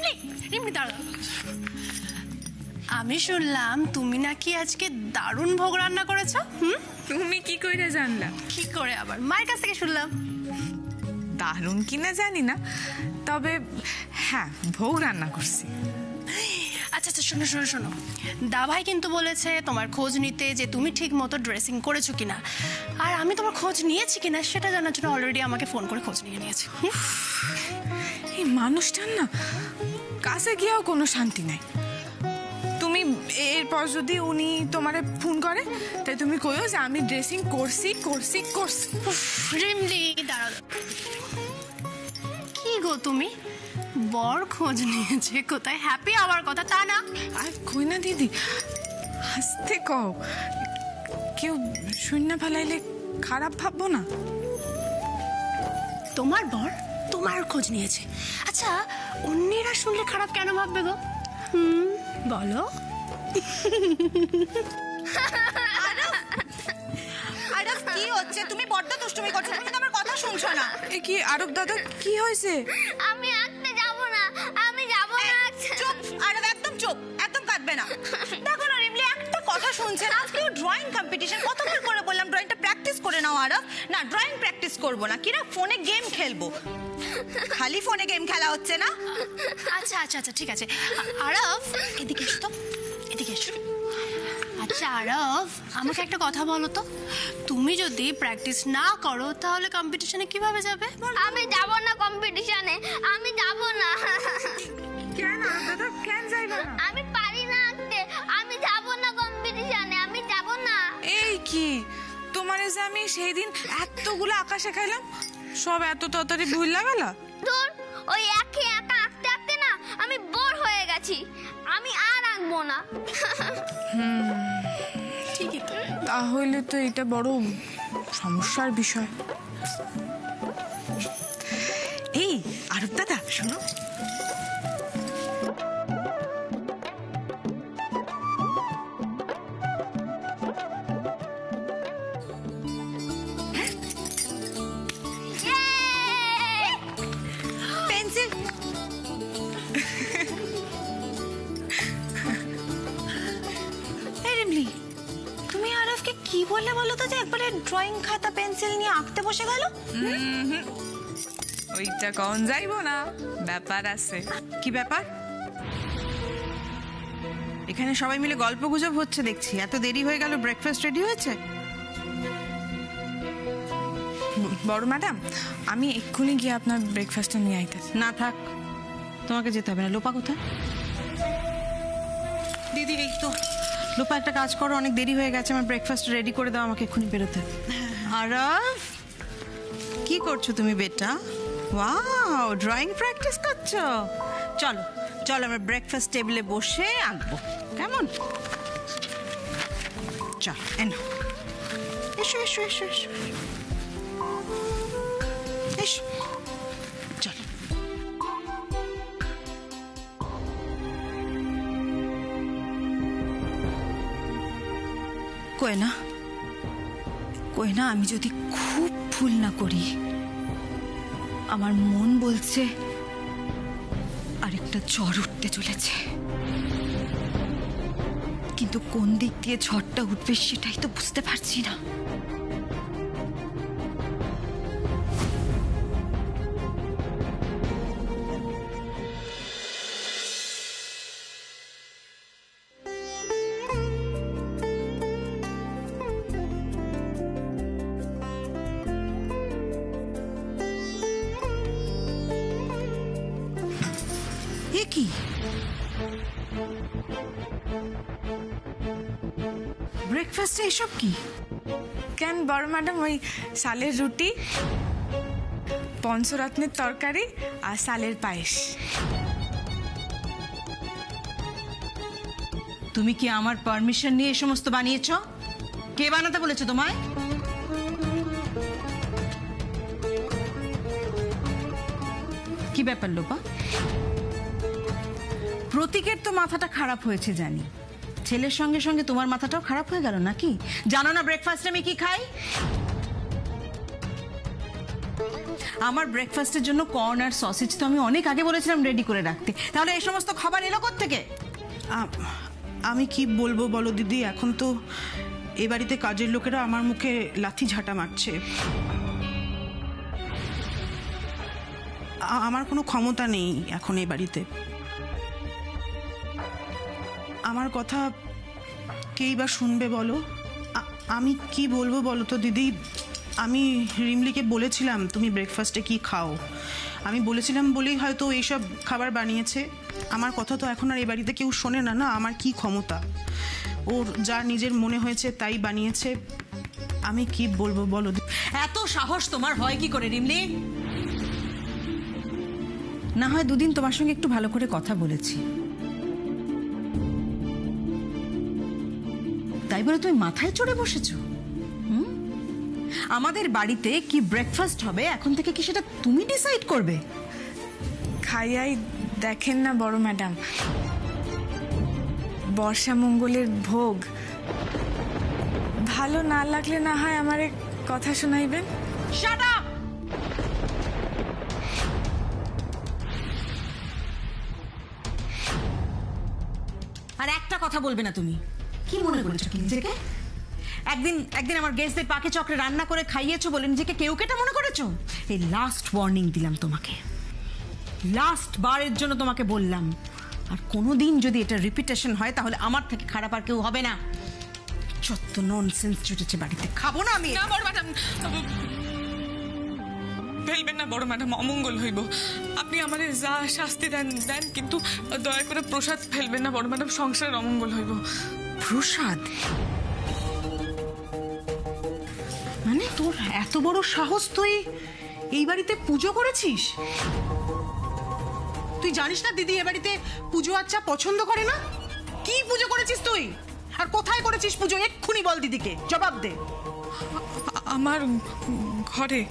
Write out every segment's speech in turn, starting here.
রিমলি রিমলি দাঁড়া, আমি শুনলাম তুমি নাকি আজকে দারুণ ভোগ রান্না করেছো। তুমি কি করে জানলা? কি করে আবার? মায়ের কাছ থেকে শুনলাম। দারুণ কিনা জানি না, তবে হ্যাঁ ভোগ রান্না করছি। আচ্ছা আচ্ছা, শোনো শোনো শোনো, দাভাই কিন্তু বলেছে তোমার খোঁজ নিতে, যে তুমি ঠিক মতো ড্রেসিং করেছো কিনা। আর আমি তোমার খোঁজ নিয়েছি কিনা সেটা জানার জন্য অলরেডি আমাকে ফোন করে খোঁজ নিয়ে নিয়েছে। এই মানুষটার না কাছে গিয়েও কোনো শান্তি নাই। তুমি এরপর যদি উনি তোমারে ফোন করে, তাই তুমি কইও যে আমি ড্রেসিং করছি করছি করছি। রিমলি দাঁড়াও, কি গো তুমি বর খোঁজ নিয়েছে কোথায়? হ্যাপি হওয়ার কথা, তা না? আর কই না দিদি, হাসতে কও, কেউ শূন্য ফেলাইলে খারাপ ভাববো না। তোমার বর তোমার খোঁজ নিয়েছে? আচ্ছা, অন্যেরা শুনলে খারাপ কেন ভাববে গো? বলো। আরব কি হচ্ছে? তুমি বড্ড দুষ্টুমি করছো, তুমি তো আমার কথা শুনছো না। এ কি আরব দাদা, কি হয়েছে? আমি আঁকতে যাব না, আমি যাব না। চুপ আরব, একদম চুপ, একদম কাঁদবে না। দেখো না রিমলি একটা কথা শুনছে না। আজকেও ড্রয়িং কম্পিটিশন, কতবার করে বললাম ড্রয়িংটা প্র্যাকটিস করে নাও আরব। না, ড্রয়িং প্র্যাকটিস করবো না, কিনা ফোনে গেম খেলবো। খালি ফোনে গেম খেলা হচ্ছে না। আচ্ছা আচ্ছা আচ্ছা, ঠিক আছে। আরব এদিকে এসো তো, এদিকে এসো। আচ্ছা আরব, আমাকে একটা কথা বলো তো, তুমি যদি প্র্যাকটিস না করো তাহলে কম্পিটিশনে কিভাবে যাবে? আমি যাব না কম্পিটিশনে, আমি যাব না। কেন আরব দাদা, কেন যাইবা না? আমি পারি না আঁকতে, আমি যাব না কম্পিটিশনে, আমি যাব না। এই কি তোমারে যে আমি সেই দিন এতগুলো আঁকা শেখাইলাম, সব এত তাড়াতাড়ি ভুল লাগালা? দূর, ওই একই একা আঁকতে আঁকতে না আমি বোর হয়ে গেছি, আমি আর আঁকবো না। ঠিকই তো। তাহলে তো এটা বড় সমস্যার বিষয়। এই আরব দাদা শোনো, পেন্সিল। রিমলি, তুমি আরবকে কি বললে বলো তো, যে একবারে ড্রয়িং খাতা পেন্সিল নিয়ে আঁকতে বসে গেল? ওইটা কখন যাইবো না, ব্যাপার আছে। কি ব্যাপার? এখানে সবাই মিলে গল্প গুজব হচ্ছে দেখছি, এত দেরি হয়ে গেল, ব্রেকফাস্ট রেডি হয়েছে? বড় ম্যাডাম, আমি এক্ষুনি গিয়ে আপনার ব্রেকফাস্টটা নিয়ে আইতেছি। না থাক, তোমাকে যেতে হবে না। লোপা কোথায়? দিদি এই তো। লোপা একটা কাজ করো, অনেক দেরি হয়ে গেছে, আমার ব্রেকফাস্ট রেডি করে দাও, আমাকে এক্ষুনি বেরোতে। আরব কি করছো তুমি বেটা? ওয়াও, ড্রয়িং প্র্যাকটিস করছো? চলো চলো, আমরা ব্রেকফাস্ট টেবিলে বসে আঁকবো, কেমন? চল এনো, এসো এসো এসো এসো এসো, চলো। কোয়েনা, কোয়েনা, আমি যদি খুব ভুল না করি, আমার মন বলছে আরেকটা ঝড় উঠতে চলেছে, কিন্তু কোন দিক দিয়ে ঝড়টা উঠবে সেটাই তো বুঝতে পারছি না। এ কি? ব্রেকফাস্টে এসব কি? কেন বড় ম্যাডাম, ওই সালের রুটি, পঞ্চরত্নের তরকারি আর সালের পায়েস। তুমি কি আমার পারমিশন নিয়ে এই সমস্ত বানিয়েছো? কে বানাতে বলেছে তোমায়? কি ব্যাপার লোপা? প্রতীকের তো মাথাটা খারাপ হয়েছে জানি, ছেলের সঙ্গে সঙ্গে তোমার মাথাটাও খারাপ হয়ে গেল নাকি? জানো না ব্রেকফাস্টে আমি কি খাই? আমার ব্রেকফাস্টের জন্য কর্ন আর সসেজ তো আমি অনেক আগে বলেছিলাম রেডি করে রাখতে, তাহলে এই সমস্ত খাবার এলো কোত্থেকে? আমি কি বলবো বলো দিদি, এখন তো এ বাড়িতে কাজের লোকেরা আমার মুখে লাথি ঝাঁটা মারছে। আমার কোনো ক্ষমতা নেই এখন এই বাড়িতে। আমার কথা কেই বা শুনবে বলো? আমি কি বলবো বলো তো দিদি? আমি রিমলিকে বলেছিলাম তুমি ব্রেকফাস্টে কি খাও, আমি বলেছিলাম বলেই হয়তো এইসব খাবার বানিয়েছে। আমার কথা তো এখন আর এ বাড়িতে কেউ শোনে না। না, আমার কি ক্ষমতা? ওর যা নিজের মনে হয়েছে তাই বানিয়েছে। আমি কি বলবো বলো? এত সাহস তোমার হয় কি করে রিমলি? না হয় দুদিন তোমার সঙ্গে একটু ভালো করে কথা বলেছি, তাই বলে তুমি মাথায় চড়ে বসেছো? আমাদের বাড়িতে কি ব্রেকফাস্ট হবে এখন থেকে কি সেটা তুমি ডিসাইড করবে? খাইয়াই দেখেন না বড় ম্যাডাম, বর্ষা মঙ্গলের ভোগ। ভালো না লাগলে না হয় আমারে কথা শোনাইবেন। Shut up! আর একটা কথা বলবে না তুমি। কি মনে করেছো কি নিজেকে? একদিন আমার গেস্টদের পাকে চক্রে রান্না করে খাইয়েছো বলে নিজেকে কেউ কেটা মনে করেছো? এই লাস্ট ওয়ার্নিং দিলাম তোমাকে, লাস্ট বারের জন্য তোমাকে বললাম, আর কোনোদিন যদি এটা রিপিটেশন হয় তাহলে আমার থেকে খারাপ আর কেউ হবে না। যত ননসেন্স জুটেছে বাড়িতে, খাবো না আমি। না বড় ম্যাডাম, ফেলবেন না বড় ম্যাডাম, অমঙ্গল হইব। আপনি আমাদের যা শাস্তি দেন দেন, কিন্তু দয়া করে প্রসাদ ফেলবেন না বড় ম্যাডাম, সংসারের অমঙ্গল হইব। প্রসাদ? মানে তোর এত বড় সাহস, তুই এই বাড়িতে পুজো করেছিস? তুই জানিস না দিদি এ বাড়িতে পুজো আচ্ছা পছন্দ করে না? কি পুজো করেছিস তুই? আর কোথায় করেছিস পুজো? এক্ষুনি বল দিদিকে, জবাব দে। আমার ঘরে।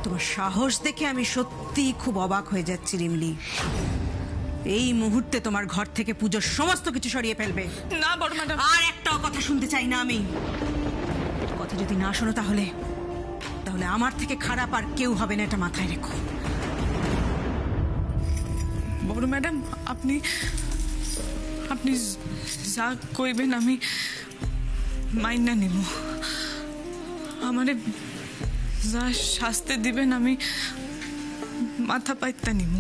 তোমার সাহস দেখে আমি সত্যি খুব অবাক হয়ে যাচ্ছি রিমলি। এই মুহূর্তে তোমার ঘর থেকে পুজোর সমস্ত কিছু সরিয়ে ফেলবে। না বড় ম্যাডাম, আর একটাও কথা শুনতে চাই না আমি। কথা যদি না শোনো তাহলে আমার থেকে খারাপ আর কেউ হবে না, এটা মাথায় রেখো। বড় ম্যাডাম, আপনি যা কইবেন আমি মাইনা নিব। আমারে যা শাস্তি দিবেন আমি মাথা পাইতা নিব,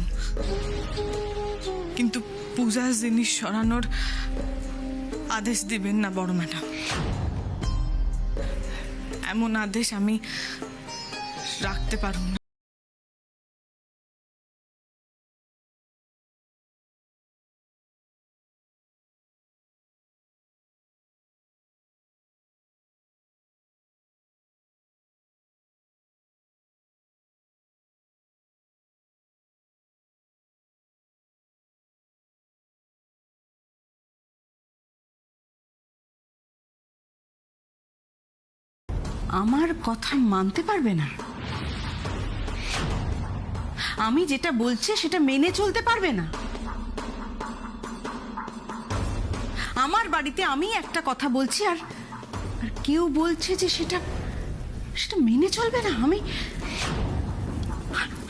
কিন্তু পূজার জিনিস সরানোর আদেশ দিবেন না বড় ম্যাডাম। এমন আদেশ আমি রাখতে পারব না। আমার কথা মানতে পারবে না? আমি যেটা বলছি সেটা মেনে চলতে পারবে না? আমার বাড়িতে আমি একটা কথা বলছি আর কেউ বলছে যে সেটা মেনে চলবে না।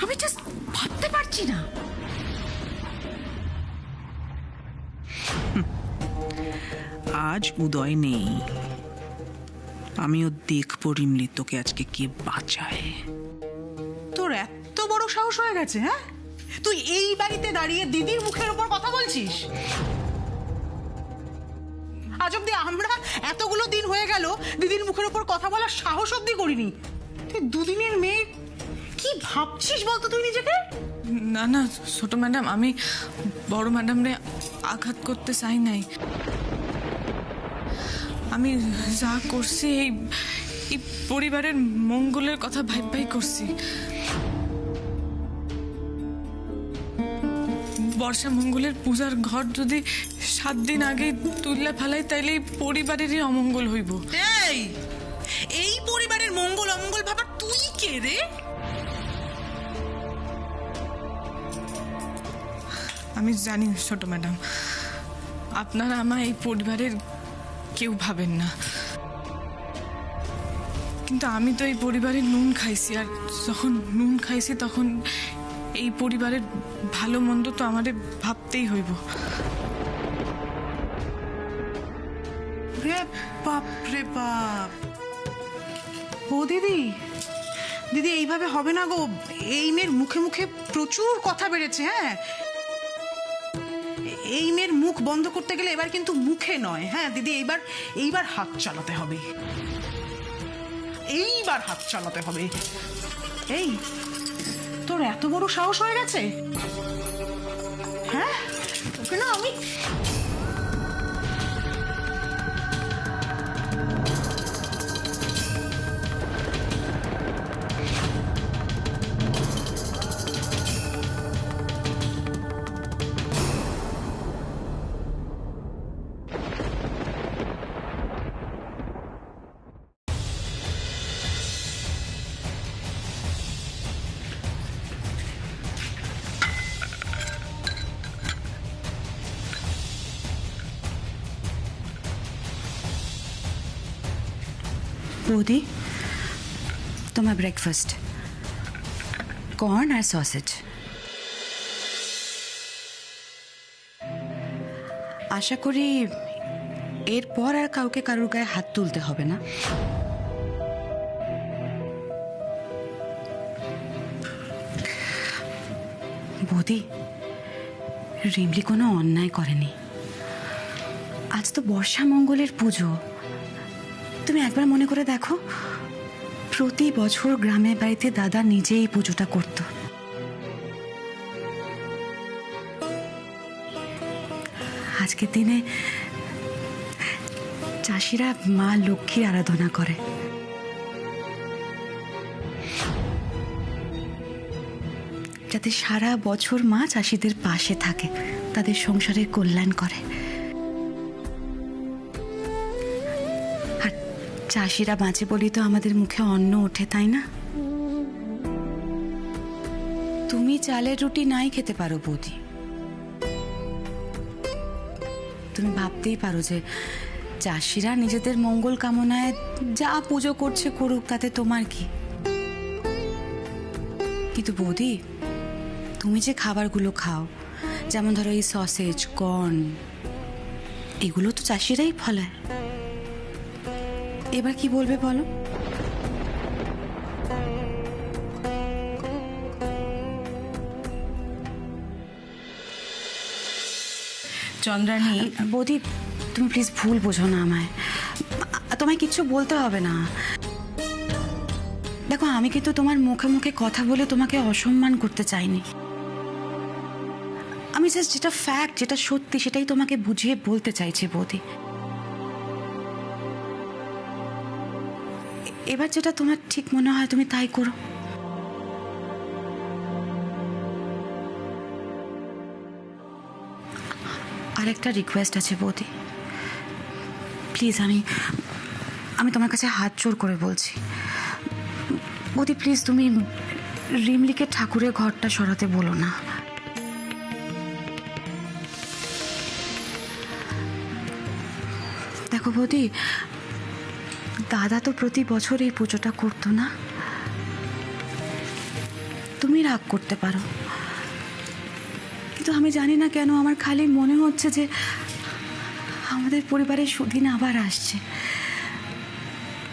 আমি জাস্ট ভাবতে পারছি না। আজ উদয় নেই, আমিও দেখবো রিমলি তোকে আজকে কে বাঁচায়। তোর এত বড় সাহস হয়ে গেছে? হ্যাঁ, তুই এই বাড়িতে দাঁড়িয়ে দিদির মুখের উপর কথা বলছিস? আজ অব্দি আমরা এতগুলো দিন হয়ে গেল দিদির মুখের উপর কথা বলার সাহস অব্দি করিনি। তুই দুদিনের মেয়ে, কি ভাবছিস বলতো তুই নিজেকে? না না ছোট ম্যাডাম, আমি বড় ম্যাডামরে আঘাত করতে চাই নাই। আমি যা করছি এই পরিবারের মঙ্গলের কথা ভাই করছি। বর্ষা মঙ্গলের পূজার ঘর যদি 7 দিন আগে তুললে ফেলাই তাইলে এই পরিবারেরই অমঙ্গল হইব। এই পরিবারের মঙ্গল অমঙ্গল ভাবার তুই কে রে? আমি জানি ছোট ম্যাডাম, আপনারা আমার এই পরিবারের কেউ ভাবেন না, কিন্তু আমি তো এই পরিবারের নুন খাইছি, আর যখন নুন খাইছি তখন এই পরিবারের ভালো মন্দ তো আমাদের ভাবতেই হইব। রে বাপ রে বাপ, ও দিদি, দিদি এইভাবে হবে না গো। এই মেয়ের মুখে মুখে প্রচুর কথা বেড়েছে। হ্যাঁ, এই মেয়ের মুখ বন্ধ করতে গেলে এবার কিন্তু মুখে নয়। হ্যাঁ দিদি, এইবার হাত চালাতে হবে, এইবার হাত চালাতে হবে। এই তোর এত বড় সাহস হয়ে গেছে? হ্যাঁ, তোকে না আমি বৌদি, তোমার ব্রেকফাস্ট কর্ন আর সসেজ। আশা করি এরপর আর কাউকে কারোর গায়ে হাত তুলতে হবে না। বৌদি, রিমলি কোনো অন্যায় করেনি। আজ তো বর্ষা মঙ্গলের পুজো। তুমি একবার মনে করে দেখো, প্রতি বছর গ্রামের বাড়িতে দাদা নিজেই পুজোটা করত। আজকের দিনে চাষিরা মা লক্ষ্মীর আরাধনা করে। যাতে সারা বছর মা চাষিদের পাশে থাকে, তাদের সংসারের কল্যাণ করে। চাষিরা বাঁচে বলি তো আমাদের মুখে অন্ন ওঠে, তাই না? তুমি চালের রুটি নাই খেতে পারো বৌদি, তুমি ভাবতেই পারো যে চাষিরা নিজেদের মঙ্গল কামনায় যা পুজো করছে করুক, তাতে তোমার কি। কিন্তু বৌদি, তুমি যে খাবারগুলো খাও, যেমন ধরো এই সসেজ, কর্ন, এগুলো তো চাষিরাই ফলায়। এবার কি বলবে বলো? চন্দ্রানী, বৌদি, তুমি প্লিজ ভুল বোঝো না আমায়। তোমায় কিচ্ছু বলতে হবে না। দেখো, আমি কিন্তু তোমার মুখে মুখে কথা বলে তোমাকে অসম্মান করতে চাইনি। আমি জাস্ট যেটা ফ্যাক্ট, যেটা সত্যি, সেটাই তোমাকে বুঝিয়ে বলতে চাইছি বৌদি। এবার যেটা তোমার ঠিক মনে হয় তুমি তাই করো। আরেকটা রিকোয়েস্ট আছে বৌদি, প্লিজ, আমি তোমার কাছে হাত জোর করে বলছি বৌদি, প্লিজ তুমি রিমলিকে ঠাকুরের ঘরটা সরাতে বলো না। দেখো বৌদি, দাদা তো প্রতি বছর এই পুজোটা করতো না। তুমি রাগ করতে পারো, কিন্তু আমি জানি না কেন আমার খালি মনে হচ্ছে যে আমাদের পরিবারের সুদিন আবার আসছে।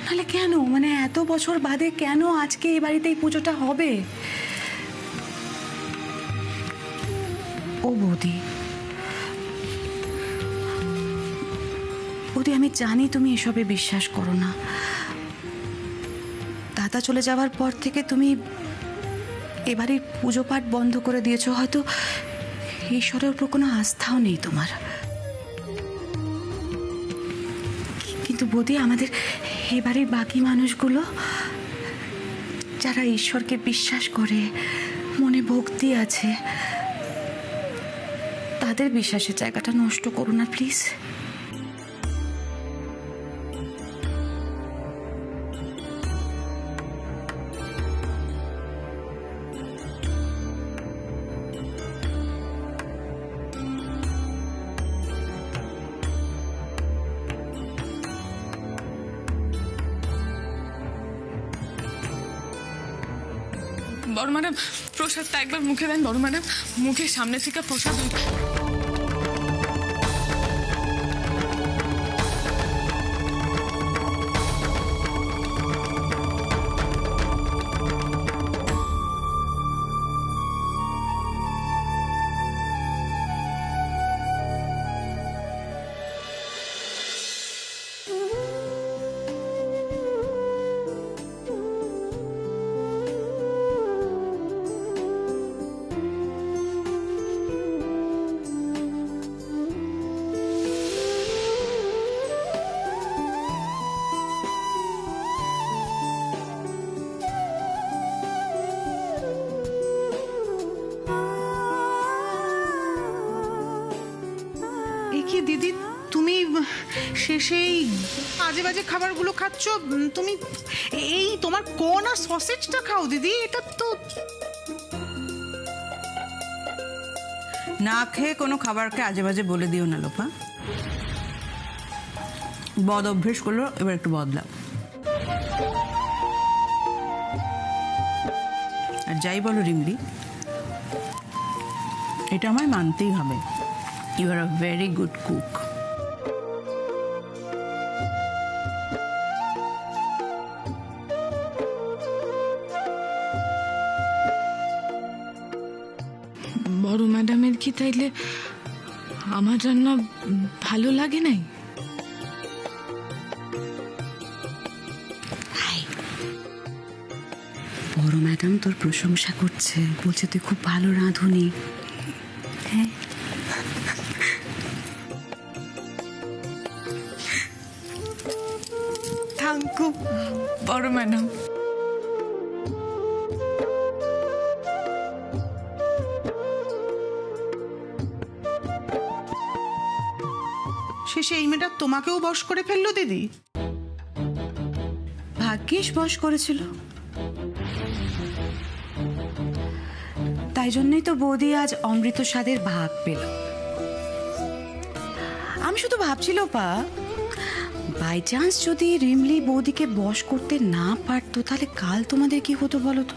নাহলে কেন, মানে এত বছর বাদে কেন আজকে এই বাড়িতে এই পুজোটা হবে? ও বৌদি, বৌদি, আমি জানি তুমি এসবে বিশ্বাস করো না। দাদা চলে যাওয়ার পর থেকে তুমি এবারে পুজো পাঠ বন্ধ করে দিয়েছো। হয়তো ঈশ্বরের উপর কোনো আস্থাও নেই তোমার। কিন্তু বৌদি, আমাদের এবারে বাকি মানুষগুলো যারা ঈশ্বরকে বিশ্বাস করে, মনে ভক্তি আছে, তাদের বিশ্বাসের জায়গাটা নষ্ট করো না প্লিজ। বড় ম্যাডাম প্রসাদটা একবার মুখে দেন। বড় ম্যাডাম মুখের সামনে থেকে প্রসাদ কি দিদি, তুমি শেষেই বাজে বাজে খাবারগুলো খাচ্ছ? তুমি এই তোমার কোন আর সসেজটা খাও দিদি, এটা তো। না খেয়ে কোনো খাবারকে আজে বাজে বলে দিও না লোপা। বদ অভ্যেস করলো, এবার একটু বদলাও। আর যাই বলো রিমলি, এটা আমায় মানতেই হবে, you are a very good cook. বড় ম্যাডামের কি তাইলে আমার রান্না ভালো লাগে নাই? বড় ম্যাডাম তোর প্রশংসা করছে, বলছে তুই খুব ভালো রাঁধুনি। হ্যাঁ, থ্যাংক ইউ বড় ম্যাডাম। শেষে এই মেয়েটা তোমাকেও বশ করে ফেললো দিদি। ভাগ্যিস বশ করেছিল, তাই জন্যই তো বৌদি আজ অমৃত স্বাদের ভাগ পেল। আমি শুধু ভাবছিল পা, বাই চান্স যদি রিমলি বৌদিকে বশ করতে না পারতো, তাহলে কাল তোমাদের কি হতো বলো তো?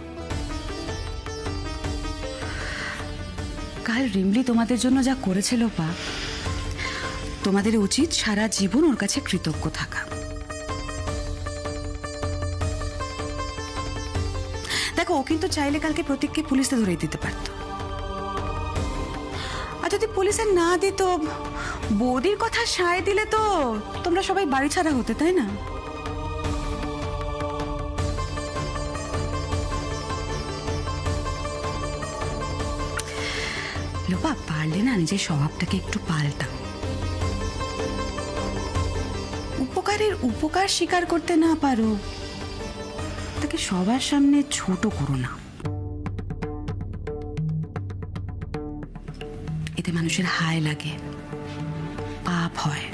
কাল রিমলি তোমাদের জন্য যা করেছিল পা, তোমাদের উচিত সারা জীবন ওর কাছে কৃতজ্ঞ থাকা। দেখো, ও কিন্তু চাইলে কালকে প্রতীককে পুলিশে ধরে দিতে পারত, আর যদি পুলিশে না দিত, বৌদির কথা সায় দিলে তো তোমরা সবাই বাড়ি ছাড়া হতে, তাই না? লোপা, পারলে না নিজের স্বভাবটাকে একটু পাল্টাও। উপকারের উপকার স্বীকার করতে না পারো, তাকে সবার সামনে ছোট করো না। এতে মানুষের হায় লাগে, পাপ হয়।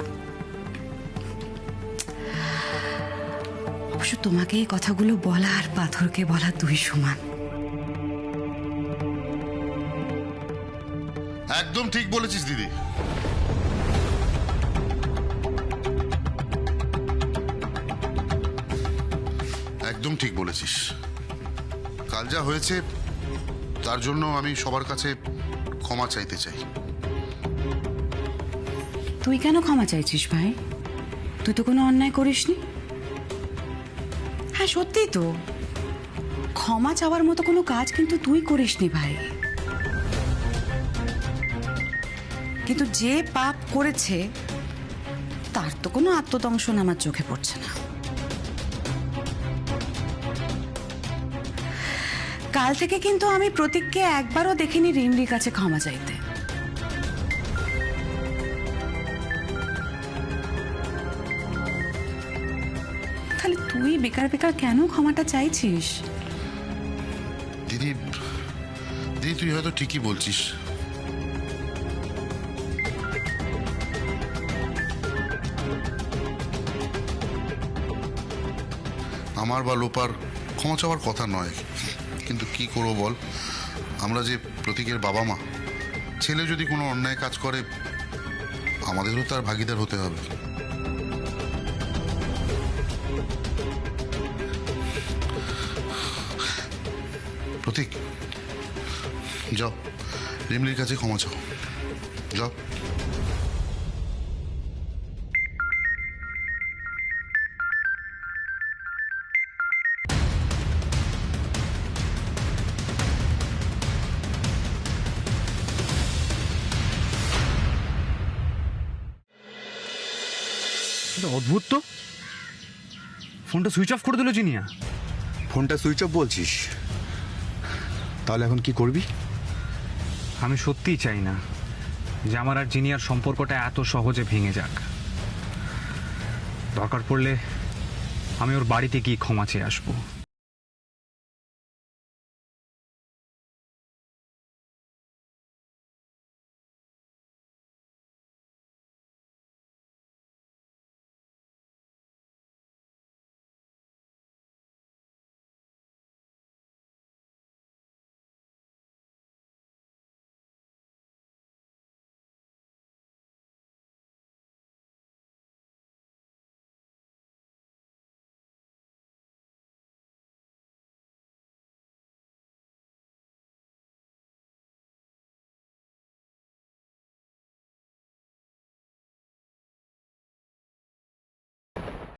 অবশ্য তোমাকে এই কথাগুলো বলা আর পাথরকে বলা দুই সমান। একদম ঠিক বলেছিস দিদি। একদম ঠিক বলেছিস। কাল যা হয়েছে তার জন্য আমি সবার কাছে ক্ষমা চাইতে চাই। তুই কেন ক্ষমা চাইছিস ভাই? তুই তো কোনো অন্যায় করিসনি। হ্যাঁ সত্যিই তো, ক্ষমা চাওয়ার মতো কোনো কাজ কিন্তু তুই করিসনি ভাই। কিন্তু যে পাপ করেছে তার তো কোনো আত্মদংশন আমার চোখে পড়ছে না। কাল থেকে কিন্তু আমি প্রতীককে একবারও দেখিনি রিমলির কাছে ক্ষমা চাইতে। তাহলে তুই বেকার বেকার কেন ক্ষমাটা চাইছিস? দিদি, দিদি তুই হয়তো ঠিকই বলছিস। আমার বা লোপার ক্ষমা চাওয়ার কথা নয়, কিন্তু কি করবো বল, আমরা যে প্রতীকের বাবা মা, ছেলে যদি কোনো অন্যায় কাজ করে আমাদেরও তার ভাগিদার হতে হবে। প্রতীক, যাও রিমলির কাছে ক্ষমা চাও, যাও। অদ্ভুত তো, ফোনটা সুইচ অফ করে দিল জিনিয়া। ফোনটা সুইচ অফ বলছিস? তাহলে এখন কি করবি? আমি সত্যিই চাই না যে আমার আর জিনিয়ার সম্পর্কটা এত সহজে ভেঙে যাক। দরকার পড়লে আমি ওর বাড়িতে গিয়ে ক্ষমা চেয়ে আসবো।